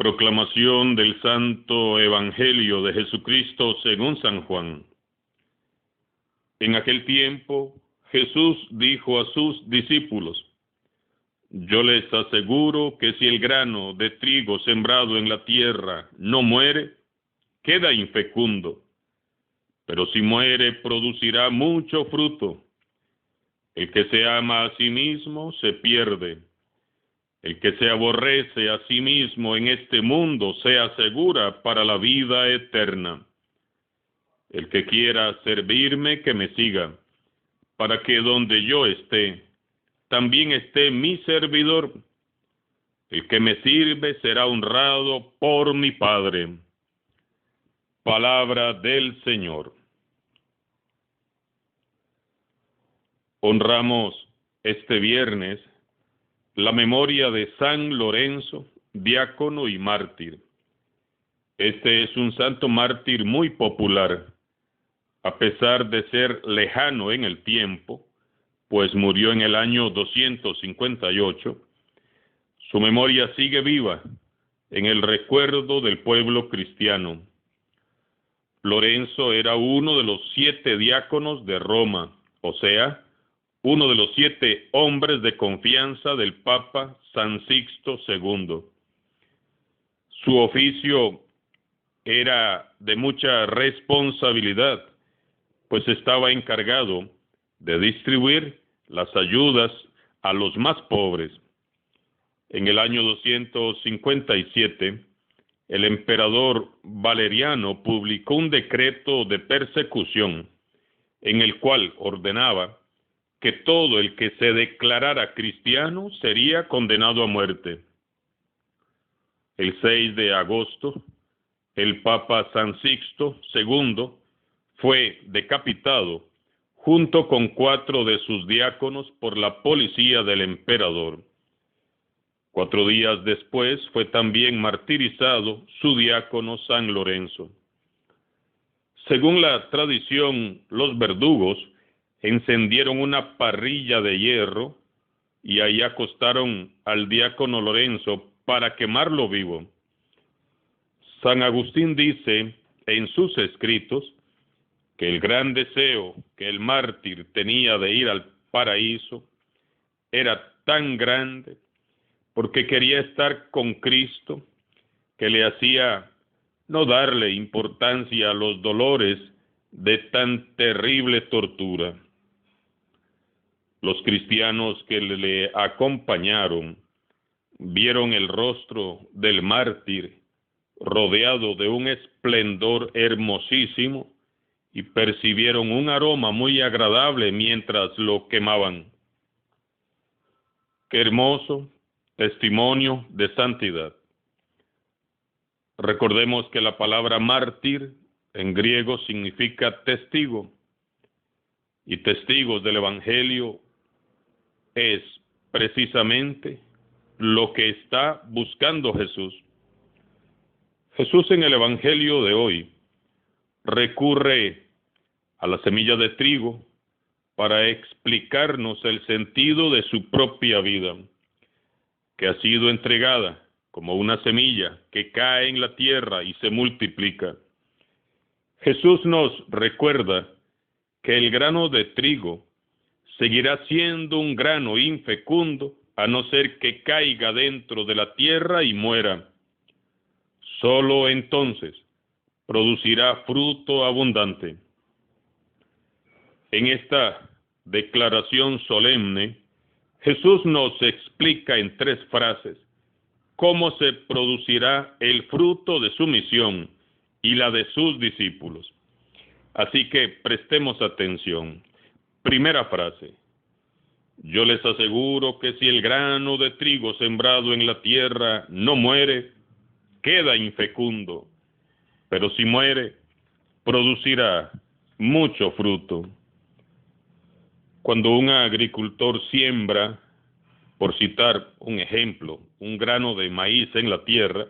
Proclamación del Santo Evangelio de Jesucristo según San Juan. En aquel tiempo, Jesús dijo a sus discípulos: Yo les aseguro que si el grano de trigo sembrado en la tierra no muere, queda infecundo, pero si muere, producirá mucho fruto. El que se ama a sí mismo se pierde. El que se aborrece a sí mismo en este mundo se asegura para la vida eterna. El que quiera servirme, que me siga, para que donde yo esté, también esté mi servidor. El que me sirve será honrado por mi Padre. Palabra del Señor. Honramos este viernes la memoria de San Lorenzo, diácono y mártir. Este es un santo mártir muy popular, a pesar de ser lejano en el tiempo, pues murió en el año 258. Su memoria sigue viva en el recuerdo del pueblo cristiano. Lorenzo era uno de los 7 diáconos de Roma, o sea, uno de los 7 hombres de confianza del Papa San Sixto II. Su oficio era de mucha responsabilidad, pues estaba encargado de distribuir las ayudas a los más pobres. En el año 257, el emperador Valeriano publicó un decreto de persecución en el cual ordenaba que todo el que se declarara cristiano sería condenado a muerte. El 6 de agosto, el Papa San Sixto II fue decapitado junto con 4 de sus diáconos por la policía del emperador. 4 días después fue también martirizado su diácono San Lorenzo. Según la tradición, los verdugos encendieron una parrilla de hierro y ahí acostaron al diácono Lorenzo para quemarlo vivo. San Agustín dice en sus escritos que el gran deseo que el mártir tenía de ir al paraíso era tan grande porque quería estar con Cristo, que le hacía no darle importancia a los dolores de tan terrible tortura. Los cristianos que le acompañaron vieron el rostro del mártir rodeado de un esplendor hermosísimo y percibieron un aroma muy agradable mientras lo quemaban. Qué hermoso testimonio de santidad. Recordemos que la palabra mártir en griego significa testigo, y testigos del Evangelio es precisamente lo que está buscando Jesús. Jesús en el Evangelio de hoy recurre a la semilla de trigo para explicarnos el sentido de su propia vida, que ha sido entregada como una semilla que cae en la tierra y se multiplica. Jesús nos recuerda que el grano de trigo seguirá siendo un grano infecundo a no ser que caiga dentro de la tierra y muera. Solo entonces producirá fruto abundante. En esta declaración solemne, Jesús nos explica en 3 frases cómo se producirá el fruto de su misión y la de sus discípulos. Así que prestemos atención. Primera frase: yo les aseguro que si el grano de trigo sembrado en la tierra no muere, queda infecundo, pero si muere, producirá mucho fruto. Cuando un agricultor siembra, por citar un ejemplo, un grano de maíz en la tierra,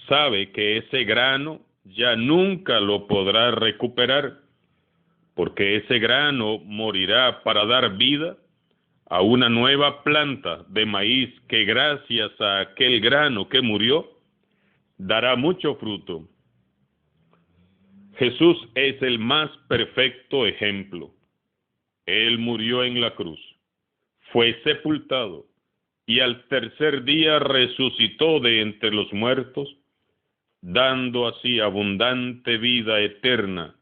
sabe que ese grano ya nunca lo podrá recuperar, porque ese grano morirá para dar vida a una nueva planta de maíz que gracias a aquel grano que murió, dará mucho fruto. Jesús es el más perfecto ejemplo. Él murió en la cruz, fue sepultado y al tercer día resucitó de entre los muertos, dando así abundante vida eterna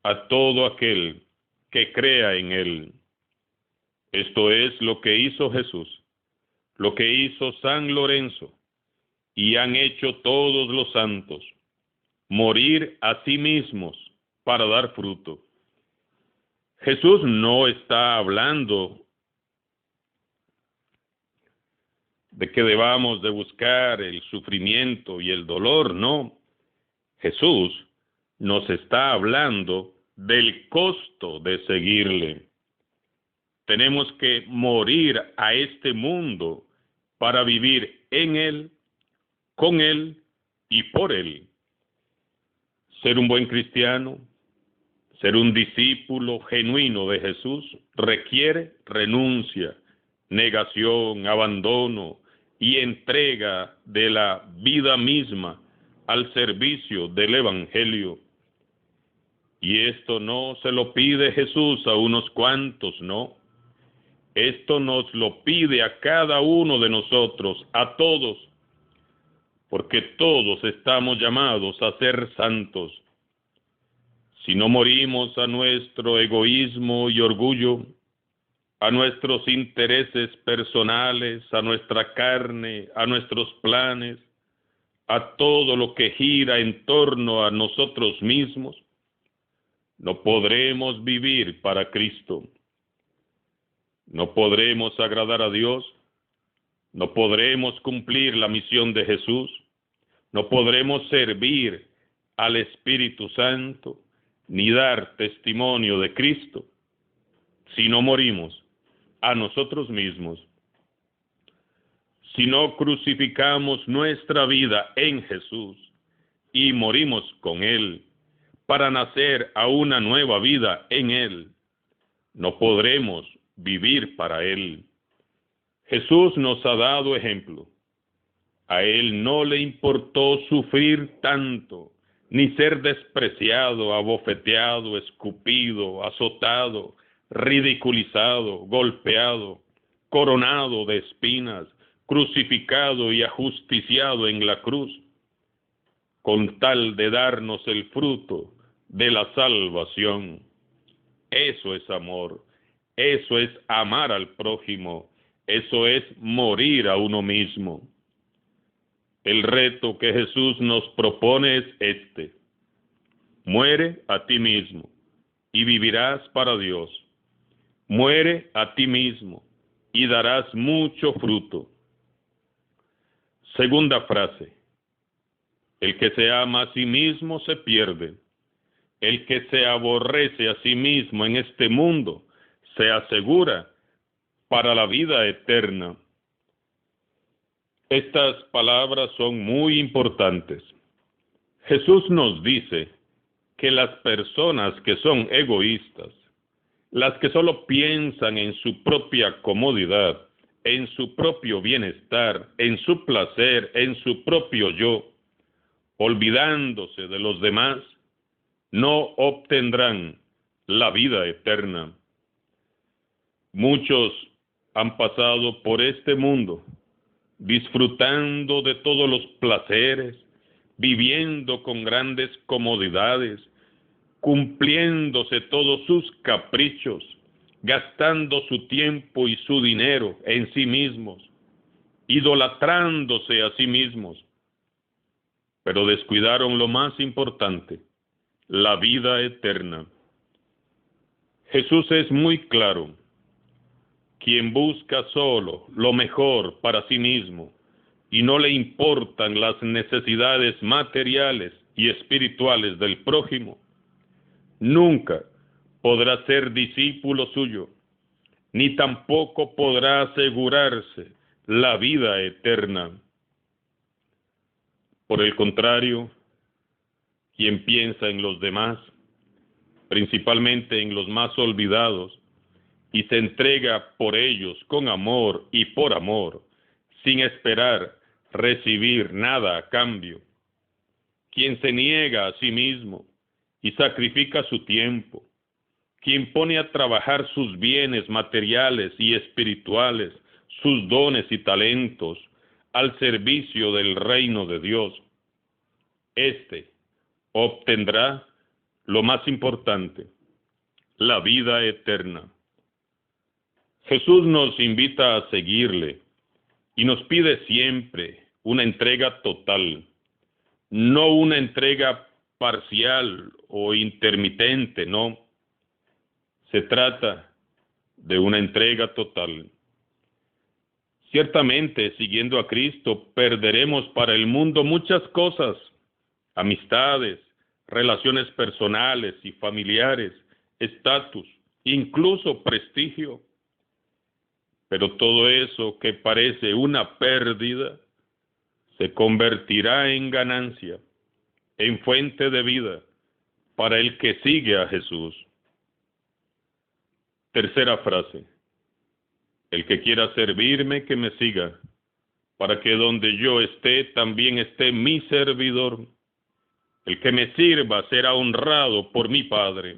a todo aquel que crea en Él. Esto es lo que hizo Jesús, lo que hizo San Lorenzo, y han hecho todos los santos, morir a sí mismos para dar fruto. Jesús no está hablando de que debamos de buscar el sufrimiento y el dolor, no. Jesús nos está hablando del costo de seguirle. Tenemos que morir a este mundo para vivir en Él, con Él y por Él. Ser un buen cristiano, ser un discípulo genuino de Jesús, requiere renuncia, negación, abandono y entrega de la vida misma al servicio del Evangelio. Y esto no se lo pide Jesús a unos cuantos, no. Esto nos lo pide a cada uno de nosotros, a todos, porque todos estamos llamados a ser santos. Si no morimos a nuestro egoísmo y orgullo, a nuestros intereses personales, a nuestra carne, a nuestros planes, a todo lo que gira en torno a nosotros mismos, no podremos vivir para Cristo. No podremos agradar a Dios, no podremos cumplir la misión de Jesús, no podremos servir al Espíritu Santo, ni dar testimonio de Cristo, si no morimos a nosotros mismos. Si no crucificamos nuestra vida en Jesús y morimos con Él para nacer a una nueva vida en Él, no podremos vivir para Él. Jesús nos ha dado ejemplo. A Él no le importó sufrir tanto, ni ser despreciado, abofeteado, escupido, azotado, ridiculizado, golpeado, coronado de espinas, crucificado y ajusticiado en la cruz, con tal de darnos el fruto de la salvación. Eso es amor, eso es amar al prójimo, eso es morir a uno mismo. El reto que Jesús nos propone es este: muere a ti mismo y vivirás para Dios. Muere a ti mismo y darás mucho fruto. Segunda frase: el que se ama a sí mismo se pierde. El que se aborrece a sí mismo en este mundo se asegura para la vida eterna. Estas palabras son muy importantes. Jesús nos dice que las personas que son egoístas, las que solo piensan en su propia comodidad, en su propio bienestar, en su placer, en su propio yo, olvidándose de los demás, no obtendrán la vida eterna. Muchos han pasado por este mundo disfrutando de todos los placeres, viviendo con grandes comodidades, cumpliéndose todos sus caprichos, gastando su tiempo y su dinero en sí mismos, idolatrándose a sí mismos, pero descuidaron lo más importante, la vida eterna. Jesús es muy claro: quien busca solo lo mejor para sí mismo y no le importan las necesidades materiales y espirituales del prójimo, nunca podrá ser discípulo suyo, ni tampoco podrá asegurarse la vida eterna. Por el contrario, quien piensa en los demás, principalmente en los más olvidados, y se entrega por ellos con amor y por amor, sin esperar recibir nada a cambio, quien se niega a sí mismo y sacrifica su tiempo, quien pone a trabajar sus bienes materiales y espirituales, sus dones y talentos al servicio del reino de Dios. Este obtendrá lo más importante, la vida eterna. Jesús nos invita a seguirle y nos pide siempre una entrega total, no una entrega parcial o intermitente, no. Se trata de una entrega total. Ciertamente, siguiendo a Cristo, perderemos para el mundo muchas cosas, amistades, relaciones personales y familiares, estatus, incluso prestigio. Pero todo eso que parece una pérdida se convertirá en ganancia, en fuente de vida para el que sigue a Jesús. Tercera frase. El que quiera servirme, que me siga, para que donde yo esté, también esté mi servidor. El que me sirva será honrado por mi Padre.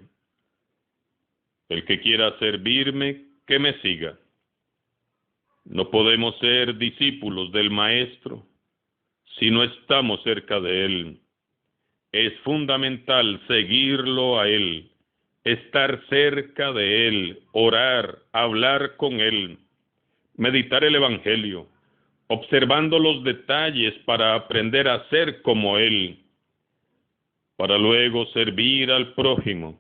El que quiera servirme, que me siga. No podemos ser discípulos del Maestro si no estamos cerca de Él. Es fundamental seguirlo a Él, estar cerca de Él, orar, hablar con Él, meditar el Evangelio, observando los detalles para aprender a ser como Él, para luego servir al prójimo,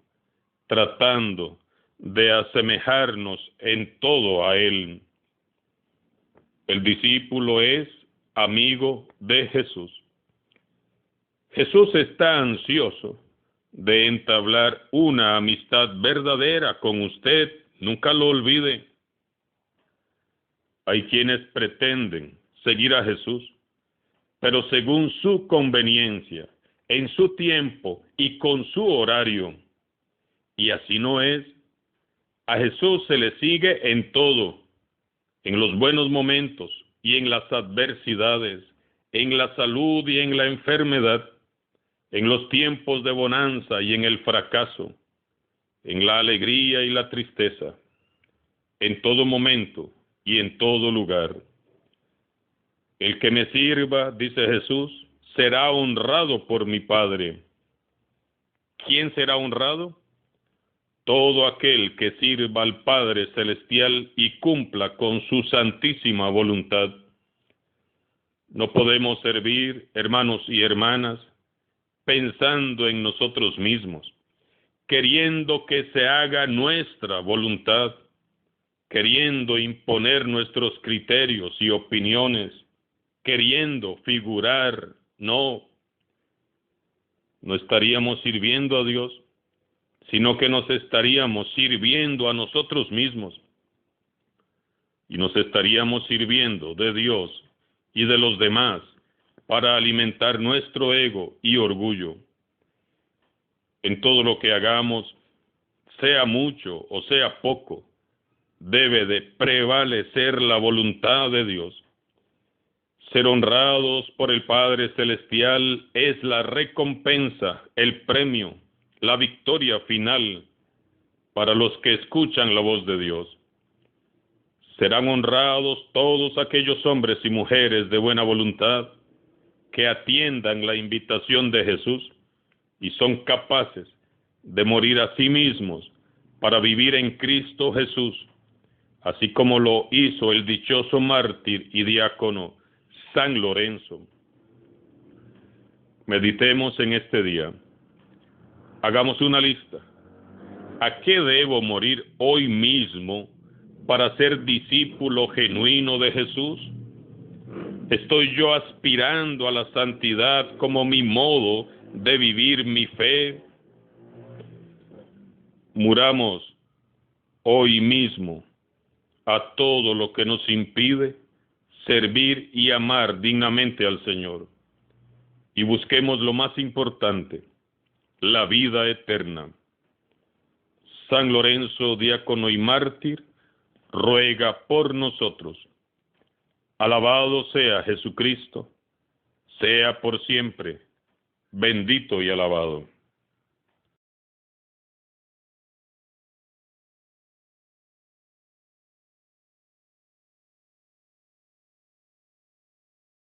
tratando de asemejarnos en todo a Él. El discípulo es amigo de Jesús. Jesús está ansioso de entablar una amistad verdadera con usted, nunca lo olvide. Hay quienes pretenden seguir a Jesús, pero según su conveniencia, en su tiempo y con su horario. Y así no es. A Jesús se le sigue en todo, en los buenos momentos y en las adversidades, en la salud y en la enfermedad, en los tiempos de bonanza y en el fracaso, en la alegría y la tristeza, en todo momento y en todo lugar. El que me sirva, dice Jesús, será honrado por mi Padre. ¿Quién será honrado? Todo aquel que sirva al Padre Celestial y cumpla con su santísima voluntad. No podemos servir, hermanos y hermanas, pensando en nosotros mismos, queriendo que se haga nuestra voluntad, queriendo imponer nuestros criterios y opiniones, queriendo figurar. No estaríamos sirviendo a Dios, sino que nos estaríamos sirviendo a nosotros mismos y nos estaríamos sirviendo de Dios y de los demás para alimentar nuestro ego y orgullo. En todo lo que hagamos, sea mucho o sea poco, debe de prevalecer la voluntad de Dios. Ser honrados por el Padre Celestial es la recompensa, el premio, la victoria final para los que escuchan la voz de Dios. Serán honrados todos aquellos hombres y mujeres de buena voluntad que atiendan la invitación de Jesús y son capaces de morir a sí mismos para vivir en Cristo Jesús, así como lo hizo el dichoso mártir y diácono San Lorenzo. Meditemos en este día. Hagamos una lista. ¿A qué debo morir hoy mismo para ser discípulo genuino de Jesús? ¿Estoy yo aspirando a la santidad como mi modo de vivir mi fe? Muramos hoy mismo a todo lo que nos impide servir y amar dignamente al Señor. Y busquemos lo más importante, la vida eterna. San Lorenzo, diácono y mártir, ruega por nosotros. Alabado sea Jesucristo, sea por siempre bendito y alabado.